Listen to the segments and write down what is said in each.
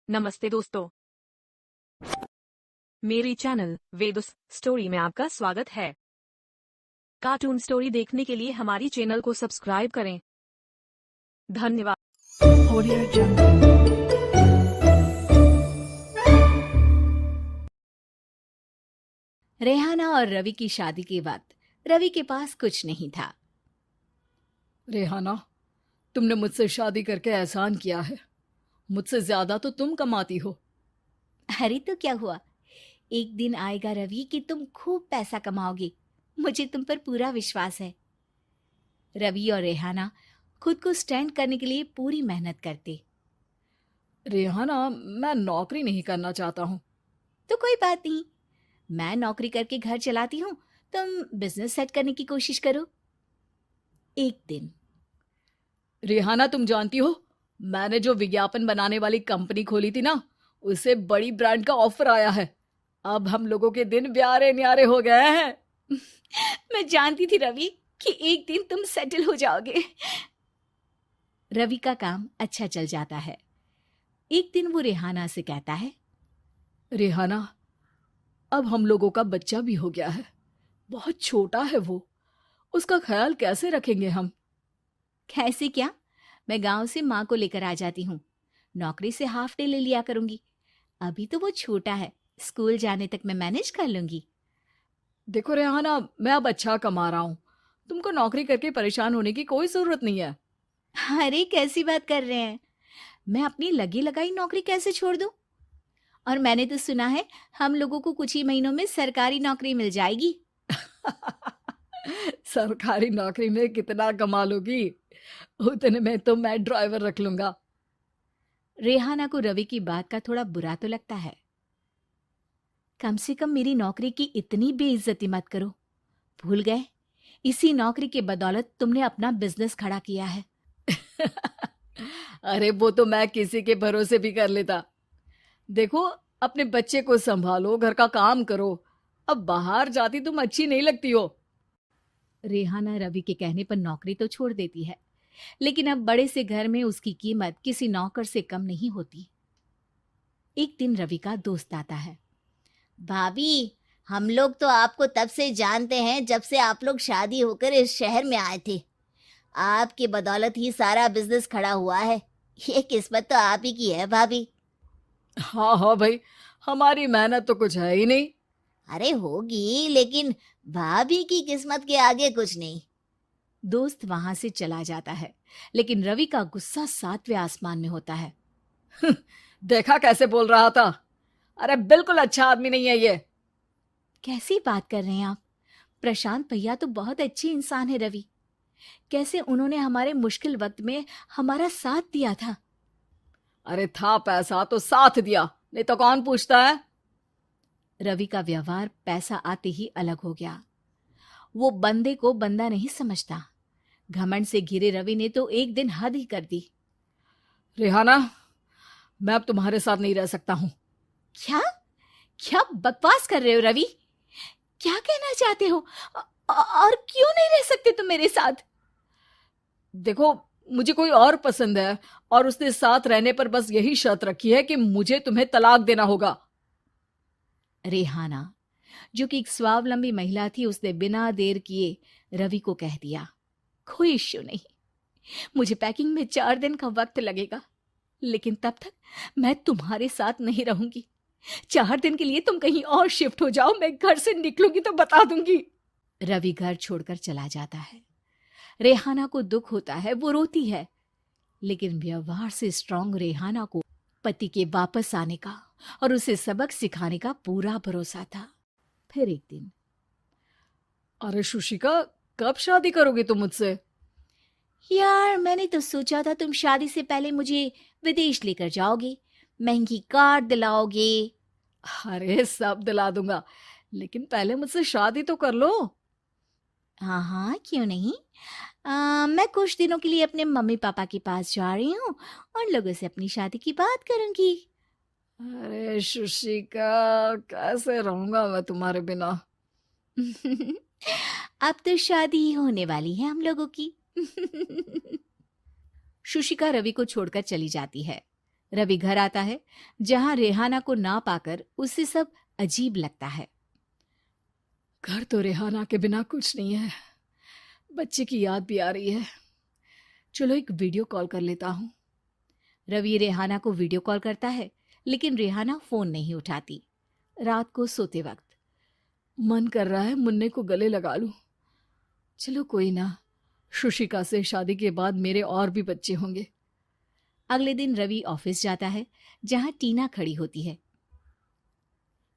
नमस्ते दोस्तों, मेरी चैनल वेदुस स्टोरी में आपका स्वागत है। कार्टून स्टोरी देखने के लिए हमारी चैनल को सब्सक्राइब करें। धन्यवाद। Audio Jungle. रेहाना और रवि की शादी के बाद रवि के पास कुछ नहीं था। रेहाना, तुमने मुझसे शादी करके एहसान किया है। मुझसे ज्यादा तो तुम कमाती हो। अरे तो क्या हुआ, एक दिन आएगा रवि कि तुम खूब पैसा कमाओगे। मुझे तुम पर पूरा विश्वास है। रवि और रेहाना खुद को स्टैंड करने के लिए पूरी मेहनत करते। रेहाना, मैं नौकरी नहीं करना चाहता हूँ। तो कोई बात नहीं, मैं नौकरी करके घर चलाती हूँ, तुम बिजनेस सेट करने की कोशिश करो। एक दिन रेहाना, तुम जानती हो, मैंने जो विज्ञापन बनाने वाली कंपनी खोली थी ना, उसे बड़ी ब्रांड का ऑफर आया है। अब हम लोगों के दिन ब्यारे न्यारे हो गए हैं। मैं जानती थी रवि कि एक दिन तुम सेटल हो जाओगे। रवि का काम अच्छा चल जाता है। एक दिन वो रेहाना से कहता है, रेहाना, अब हम लोगों का बच्चा भी हो गया है। बहुत छोटा है वो, उसका ख्याल कैसे रखेंगे हम? कैसे क्या, मैं गांव से माँ को लेकर आ जाती हूँ। नौकरी से हाफ डे ले लिया करूंगी। अभी तो वो छोटा है, स्कूल जाने तक मैं मैनेज कर लूंगी। देखो रेहाना, मैं अब अच्छा कमा रहा हूँ। तुमको नौकरी करके परेशान होने की कोई जरूरत नहीं है। अरे कैसी बात कर रहे हैं, मैं अपनी लगी लगाई नौकरी कैसे छोड़ दूं? और मैंने तो सुना है हम लोगों को कुछ ही महीनों में सरकारी नौकरी मिल जाएगी। सरकारी नौकरी में कितना कमा लोगी? उतने में तो मैं ड्राइवर रख लूंगा। रेहाना को रवि की बात का थोड़ा बुरा तो लगता है। कम से कम मेरी नौकरी की इतनी बेइज्जती मत करो। भूल गए, इसी नौकरी के बदौलत तुमने अपना बिजनेस खड़ा किया है। अरे वो तो मैं किसी के भरोसे भी कर लेता। देखो, अपने बच्चे को संभालो, घर का काम करो। अब बाहर जाती तुम अच्छी नहीं लगती हो। रेहाना रवि के कहने पर नौकरी तो छोड़ देती है, लेकिन अब बड़े से घर में उसकी कीमत किसी नौकर से कम नहीं होती। एक दिन रवि का दोस्त आता है। भाभी, हम लोग तो आपको तब से जानते हैं जब से आप लोग शादी होकर इस शहर में आए थे। आपकी बदौलत ही सारा बिजनेस खड़ा हुआ है। ये किस्मत तो आप ही की है भाभी। हाँ हाँ भाई, हमारी मेहनत तो कुछ है ही नहीं। अरे होगी, लेकिन भाभी की किस्मत के आगे कुछ नहीं। दोस्त वहां से चला जाता है, लेकिन रवि का गुस्सा सातवें आसमान में होता है। देखा कैसे बोल रहा था? अरे बिल्कुल अच्छा आदमी नहीं है ये। कैसी बात कर रहे हैं आप? प्रशांत भैया तो बहुत अच्छे इंसान है रवि। कैसे उन्होंने हमारे मुश्किल वक्त में हमारा साथ दिया था। अरे था पैसा तो साथ दिया, नहीं तो कौन पूछता है? रवि का व्यवहार पैसा आते ही अलग हो गया। वो बंदे को बंदा नहीं समझता। घमंड से घिरे रवि ने तो एक दिन हद ही कर दी। रेहाना, मैं अब तुम्हारे साथ नहीं रह सकता हूँ। क्या क्या बकवास कर रहे हो रवि? क्या कहना चाहते हो? और क्यों नहीं रह सकते तुम मेरे साथ? देखो, मुझे कोई और पसंद है और उसने साथ रहने पर बस यही शर्त रखी है कि मुझे तुम्हें तलाक देना होगा। रेहाना, जो कि एक स्वावलंबी महिला थी, उसने बिना देर किए रवि को कह दिया, कोई इश्यू नहीं, मुझे पैकिंग में 4 दिन का वक्त लगेगा, लेकिन तब तक मैं तुम्हारे साथ नहीं रहूंगी। 4 दिन के लिए तुम कहीं और शिफ्ट हो जाओ, मैं घर से निकलूंगी तो बता दूंगी। रवि घर छोड़कर चला जाता है। रेहाना को दुख होता है, वो रोती है, लेकिन व्यवहार से स्ट्रांग रेहाना को पति के वापस आने का और उसे सबक सिखाने का पूरा भरोसा था। फिर एक दिन, अरे शुशिका, कब शादी करोगे तुम मुझसे? यार मैंने तो सोचा था तुम शादी से पहले मुझे विदेश लेकर जाओगे, महंगी कार दिलाओगे। अरे सब दिला दूंगा, लेकिन पहले मुझसे शादी तो कर लो। हाँ हाँ, क्यों नहीं। मैं कुछ दिनों के लिए अपने मम्मी पापा के पास जा रही हूँ और लोगों से अपनी शादी की बात करूंगी। अरे शुशिका, कैसे रहूंगा मैं तुम्हारे बिना? अब तो शादी ही होने वाली है हम लोगों की। शुशिका रवि को छोड़कर चली जाती है। रवि घर आता है जहां रेहाना को ना पाकर उसे सब अजीब लगता है। घर तो रेहाना के बिना कुछ नहीं है, बच्चे की याद भी आ रही है। चलो एक वीडियो कॉल कर लेता हूँ। रवि रेहाना को वीडियो कॉल करता है, लेकिन रेहाना फोन नहीं उठाती। रात को सोते वक्त मन कर रहा है मुन्ने को गले लगा लूं। चलो कोई ना, शुशिका से शादी के बाद मेरे और भी बच्चे होंगे। अगले दिन रवि ऑफिस जाता है जहां टीना खड़ी होती है।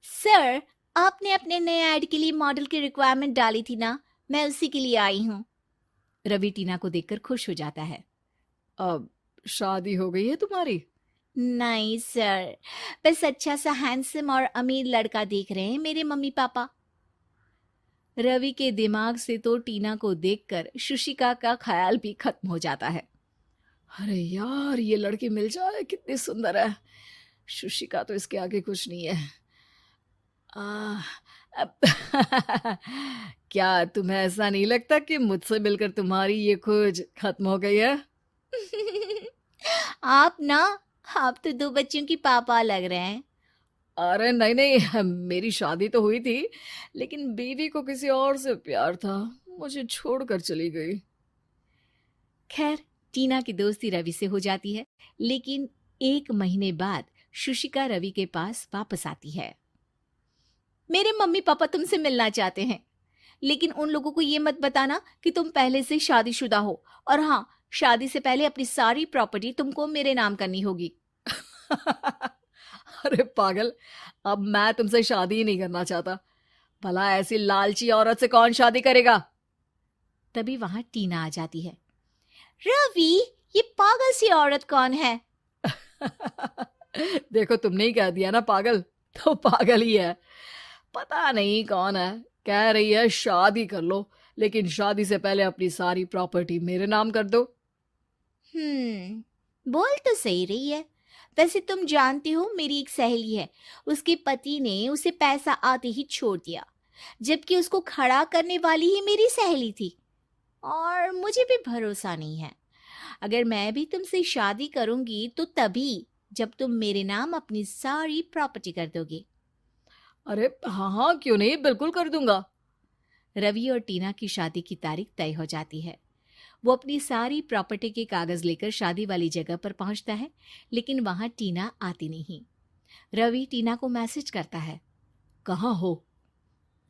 सर, आपने अपने नए ऐड के लिए मॉडल की रिक्वायरमेंट डाली थी ना, मैं उसी के लिए आई हूँ। रवि टीना को देखकर खुश हो जाता है। अब शादी हो गई है तुम्हारी? नहीं सर, बस अच्छा सा हैंडसम और अमीर लड़का देख रहे हैं मेरे मम्मी पापा। रवि के दिमाग से तो टीना को देखकर शुशिका का ख्याल भी खत्म हो जाता है। अरे यार, ये लड़की मिल जाए कितनी सुंदर है। शुशिका तो इसके आगे कुछ नहीं है। क्या तुम्हें ऐसा नहीं लगता कि मुझसे मिलकर तुम्हारी ये खोज खत्म हो गई है? आप तो 2 बच्चों की पापा लग रहे हैं। अरे नहीं नहीं, मेरी शादी तो हुई थी, लेकिन बीवी को किसी और से प्यार था, मुझे छोड़कर चली गई। खैर, टीना की दोस्ती रवि से हो जाती है, लेकिन 1 महीने बाद शुशिका रवि के पास वापस आती है। मेरे मम्मी पापा तुमसे मिलना चाहते हैं, लेकिन उन लोगों को ये मत बताना कि तुम पहले से शादीशुदा हो, और हाँ, शादी से पहले अपनी सारी प्रॉपर्टी तुमको मेरे नाम करनी होगी। अरे पागल, अब मैं तुमसे शादी ही नहीं करना चाहता। भला ऐसी लालची औरत से कौन शादी करेगा? तभी वहां टीना आ जाती है। रवि, ये पागल सी औरत कौन है? देखो, तुमने ही कह दिया ना पागल, तो पागल ही है। पता नहीं कौन है, कह रही है शादी कर लो, लेकिन शादी से पहले अपनी सारी प्रॉपर्टी मेरे नाम कर दो। बोल तो सही रही है। वैसे तुम जानती हो, मेरी एक सहेली है, उसके पति ने उसे पैसा आते ही छोड़ दिया, जबकि उसको खड़ा करने वाली ही मेरी सहेली थी। और मुझे भी भरोसा नहीं है। अगर मैं भी तुमसे शादी करूंगी तो तभी जब तुम मेरे नाम अपनी सारी प्रॉपर्टी कर दोगे। अरे हाँ हाँ, क्यों नहीं, बिल्कुल कर दूंगा। रवि और टीना की शादी की तारीख तय हो जाती है। वो अपनी सारी प्रॉपर्टी के कागज लेकर शादी वाली जगह पर पहुंचता है, लेकिन वहां टीना आती नहीं। रवि टीना को मैसेज करता है। कहाँ हो?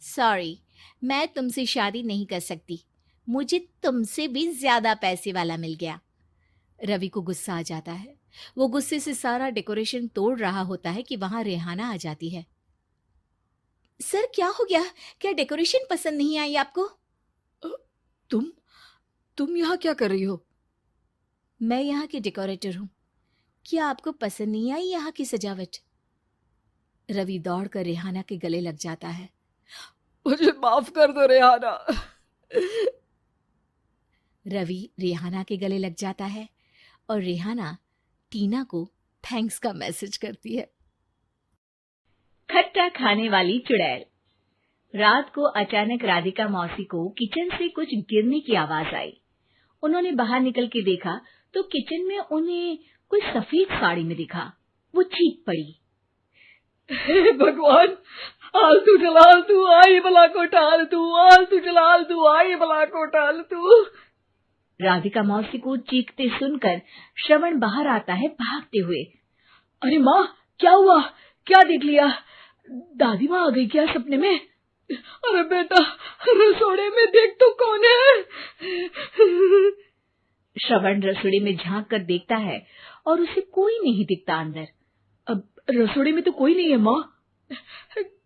सॉरी, मैं तुमसे शादी नहीं कर सकती, मुझे तुमसे भी ज्यादा पैसे वाला मिल गया। रवि को गुस्सा आ जाता है। वो गुस्से से सारा डेकोरेशन तोड़ रहा होता है कि वहां रेहाना आ जाती है। सर, क्या हो गया? क्या डेकोरेशन पसंद नहीं आई आपको? तुम यहाँ क्या कर रही हो? मैं यहाँ की डेकोरेटर हूँ। क्या आपको पसंद नहीं आई यहाँ की सजावट? रवि दौड़कर रेहाना के गले लग जाता है। मुझे माफ कर दो रेहाना। रवि रेहाना के गले लग जाता है और रेहाना टीना को थैंक्स का मैसेज करती है। खट्टा खाने वाली चुड़ैल। रात को अचानक राधिका मौसी को किचन से कुछ गिरने की आवाज आई। उन्होंने बाहर निकल के देखा तो किचन में उन्हें कोई सफेद साड़ी में दिखा। वो चीख पड़ी, हे भगवान, आलतू जलाल तू आई बला को टाल तू, आलतू जलाल तू आई बला को टाल तू। राधिका मौसी को चीखते सुनकर श्रवण बाहर आता है भागते हुए। अरे माँ, क्या हुआ? क्या देख लिया? दादी माँ आ गई क्या सपने में? अरे बेटा, रसोड़े में देख तो कौन है? श्रवण रसोड़े में झांक कर देखता है और उसे कोई नहीं दिखता अंदर। अब रसोड़े में तो कोई नहीं है माँ।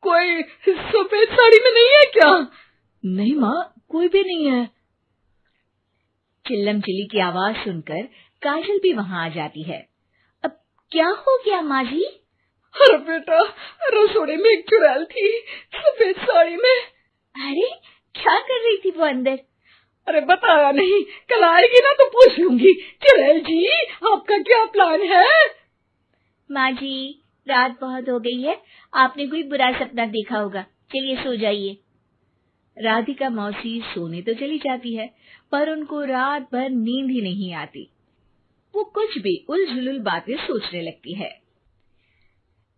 कोई सफेद साड़ी में नहीं है क्या? नहीं माँ, कोई भी नहीं है। चिल्लम चिल्ली की आवाज सुनकर काजल भी वहां आ जाती है। अब क्या हो गया माँ जी? अरे बेटा, रसोड़े में एक चुड़ैल थी सफेद साड़ी में। अरे क्या कर रही थी वो अंदर? अरे बताया नहीं, कल आएगी ना तो पूछ लूंगी। चुड़ैल जी, आपका क्या प्लान है? माँ जी, रात बहुत हो गई है, आपने कोई बुरा सपना देखा होगा, चलिए सो जाइए। राधिका मौसी सोने तो चली जाती है, पर उनको रात भर नींद ही नहीं आती। वो कुछ भी उलझुल बातें सोचने लगती है।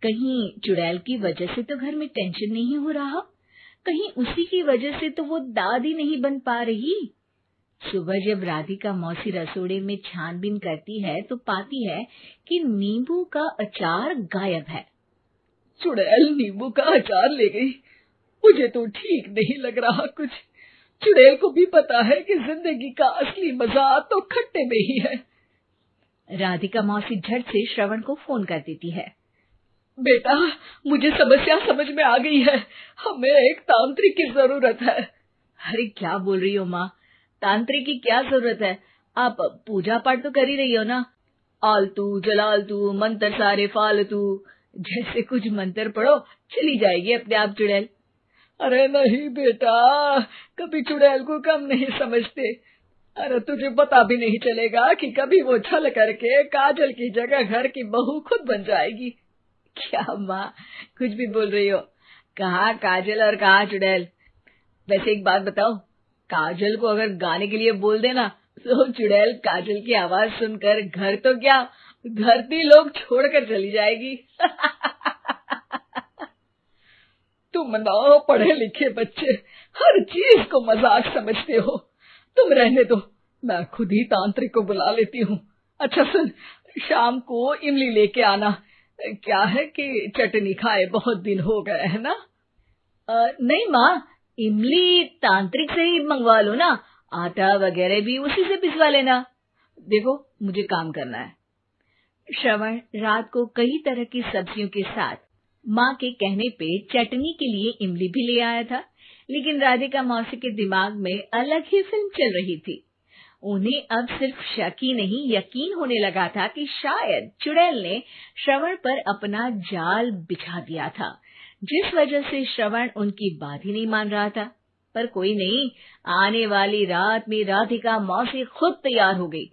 कहीं चुड़ैल की वजह से तो घर में टेंशन नहीं हो रहा, कहीं उसी की वजह से तो वो दादी नहीं बन पा रही। सुबह जब राधिका मौसी रसोड़े में छानबीन करती है तो पाती है कि नींबू का अचार गायब है। चुड़ैल नींबू का अचार ले गई। मुझे तो ठीक नहीं लग रहा कुछ। चुड़ैल को भी पता है कि जिंदगी का असली मजा तो खट्टे में ही है। राधिका मौसी झट से श्रवण को फोन कर देती है। बेटा, मुझे समस्या समझ में आ गई है। हमें एक तांत्रिक की जरूरत है। अरे क्या बोल रही हो माँ, तांत्रिक की क्या जरूरत है? आप पूजा पाठ तो कर ही रही हो ना। आलतू जलालतू मंत्र सारे फालतू जैसे कुछ मंत्र पढ़ो, चली जाएगी अपने आप चुड़ैल। अरे नहीं बेटा, कभी चुड़ैल को कम नहीं समझते। अरे तुझे पता भी नहीं चलेगा कि कभी वो छल करके काजल की जगह घर की बहू खुद बन जाएगी। क्या माँ, कुछ भी बोल रही हो? कहाँ काजल और कहाँ चुड़ैल। वैसे एक बात बताओ, काजल को अगर गाने के लिए बोल देना तो चुड़ैल काजल की आवाज सुनकर घर तो क्या धरती लोग छोड़कर चली जाएगी। तुम ना पढ़े लिखे बच्चे हर चीज को मजाक समझते हो। तुम रहने दो, मैं खुद ही तांत्रिक को बुला लेती हूँ। अच्छा सुन, शाम को इमली लेके आना। क्या है कि चटनी खाए बहुत दिन हो गए है ना। नहीं माँ, इमली तांत्रिक से ही मंगवा लो ना, आटा वगैरह भी उसी से पिसवा लेना। देखो मुझे काम करना है। श्रवण रात को कई तरह की सब्जियों के साथ माँ के कहने पे चटनी के लिए इमली भी ले आया था, लेकिन राधिका मौसी के दिमाग में अलग ही फिल्म चल रही थी। उन्हें अब सिर्फ शक ही नहीं यकीन होने लगा था कि शायद चुड़ैल ने श्रवण पर अपना जाल बिछा दिया था, जिस वजह से श्रवण उनकी बात ही नहीं मान रहा था। पर कोई नहीं, आने वाली रात में राधिका मौसी खुद तैयार हो गई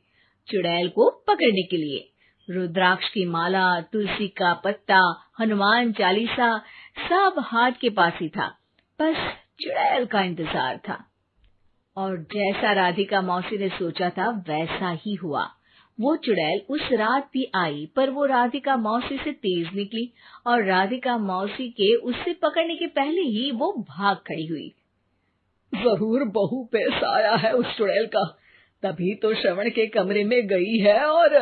चुड़ैल को पकड़ने के लिए। रुद्राक्ष की माला, तुलसी का पत्ता, हनुमान चालीसा सब हाथ के पास ही था, बस चुड़ैल का इंतजार था। और जैसा राधिका मौसी ने सोचा था वैसा ही हुआ। वो चुड़ैल उस रात भी आई, पर वो राधिका मौसी से तेज निकली और राधिका मौसी के उससे पकड़ने के पहले ही वो भाग खड़ी हुई। जरूर बहू पे साया है उस चुड़ैल का, तभी तो श्रवण के कमरे में गई है। और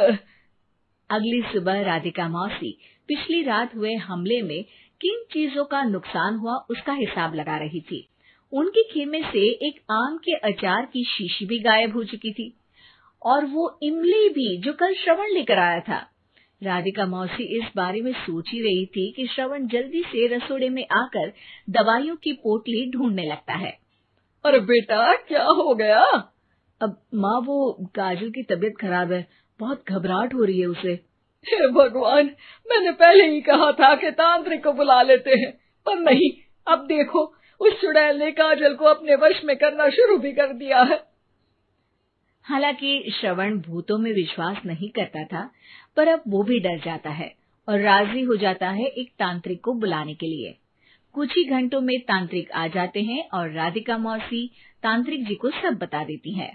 अगली सुबह राधिका मौसी पिछली रात हुए हमले में किन चीजों का नुकसान हुआ उसका हिसाब लगा रही थी। उनके खेमे से एक आम के अचार की शीशी भी गायब हो चुकी थी, और वो इमली भी जो कल श्रवण लेकर आया था। राधिका मौसी इस बारे में सोच ही रही थी कि श्रवण जल्दी से रसोड़े में आकर दवाइयों की पोटली ढूंढने लगता है। अरे बेटा, क्या हो गया? अब माँ, वो काजल की तबीयत खराब है, बहुत घबराहट हो रही है उसे। हे भगवान, मैंने पहले ही कहा था कि तांत्रिक को बुला लेते हैं, पर नहीं। अब देखो, उस चुड़ैल ने काजल को अपने वश में करना शुरू भी कर दिया है। हालांकि श्रवण भूतों में विश्वास नहीं करता था, पर अब वो भी डर जाता है और राजी हो जाता है एक तांत्रिक को बुलाने के लिए। कुछ ही घंटों में तांत्रिक आ जाते हैं और राधिका मौसी तांत्रिक जी को सब बता देती है।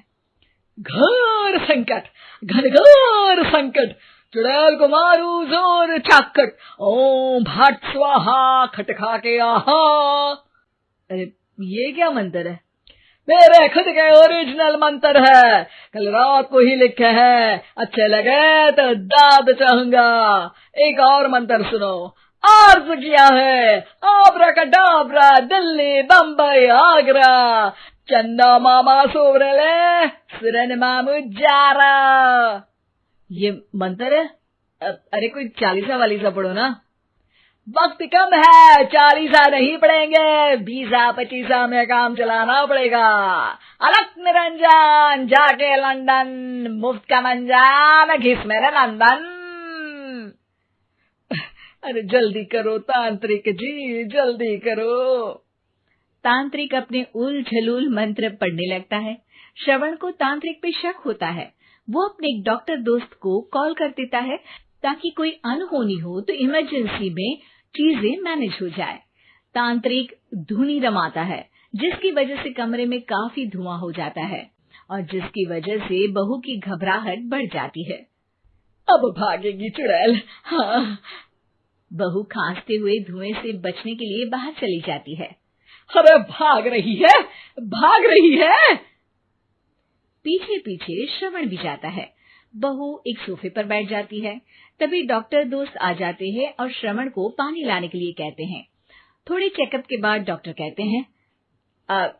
घोर संकट, घनघोर संकट, चुड़ैल को मारू जोर चाकट, ओम भट स्वाहा खटखा के आहा। अरे ये क्या मंत्र है? मेरे खुद के ओरिजिनल मंत्र है, कल रात को ही लिखे हैं। अच्छे लगे तो दाद चाहूंगा। एक और मंत्र सुनो। अर्ज किया है आब्राकडाब्रा, दिल्ली बम्बई आगरा, चंदा मामा सोवरले सुरन मामू जारा। ये मंत्र है? अरे कोई चालीसा वालीसा पढ़ो ना। वक्त कम है, 40 नहीं पड़ेंगे, 20-25 में काम चलाना पड़ेगा। अलग निरंजन जाके लंदन, मुफ्त का मंजान घिस मेरे नंदन। अरे जल्दी करो तांत्रिक जी, जल्दी करो। तांत्रिक अपने उल झलूल मंत्र पढ़ने लगता है। श्रवण को तांत्रिक पे शक होता है। वो अपने एक डॉक्टर दोस्त को कॉल कर देता है ताकि कोई अनहोनी हो तो इमरजेंसी में चीजें मैनेज हो जाए। तांत्रिक धुनी रमाता है, जिसकी वजह से कमरे में काफी धुआं हो जाता है और जिसकी वजह से बहू की घबराहट बढ़ जाती है। अब भागेगी चुड़ैल। हाँ। बहू खांसते हुए धुएं से बचने के लिए बाहर चली जाती है। अरे भाग रही है, भाग रही है। पीछे पीछे श्रवण भी जाता है। बहू एक सोफे पर बैठ जाती है। तभी डॉक्टर दोस्त आ जाते हैं और श्रवण को पानी लाने के लिए कहते हैं। थोड़े चेकअप के बाद डॉक्टर कहते हैं,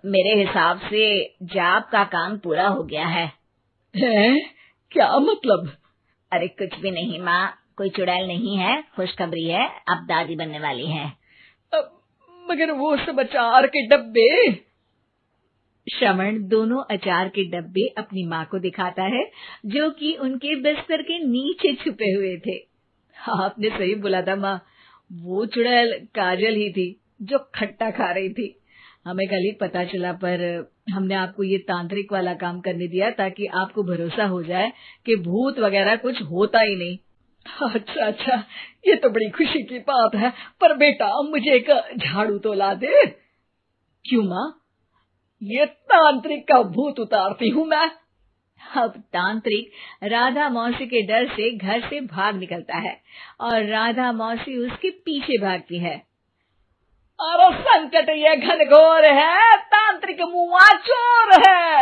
मेरे हिसाब से जाप का काम पूरा हो गया है। क्या मतलब? अरे कुछ भी नहीं माँ, कोई चुड़ैल नहीं है, खुशखबरी है, अब दादी बनने वाली है। मगर वो सब अचार के डब्बे। श्रवण दोनों अचार के डब्बे अपनी माँ को दिखाता है, जो कि उनके बिस्तर के नीचे छुपे हुए थे। आपने सही बोला था माँ, वो चुड़ैल काजल ही थी जो खट्टा खा रही थी। हमें कल ही पता चला, पर हमने आपको ये तांत्रिक वाला काम करने दिया ताकि आपको भरोसा हो जाए कि भूत वगैरह कुछ होता ही नहीं। अच्छा अच्छा, ये तो बड़ी खुशी की बात है। पर बेटा मुझे एक झाड़ू तो ला दे। क्यों माँ? ये तांत्रिक का भूत उतारती हूँ मैं। अब तांत्रिक राधा मौसी के डर से घर से भाग निकलता है और राधा मौसी उसके पीछे भागती है। अरे संकट ये घनघोर है, तांत्रिक मुआ चोर है।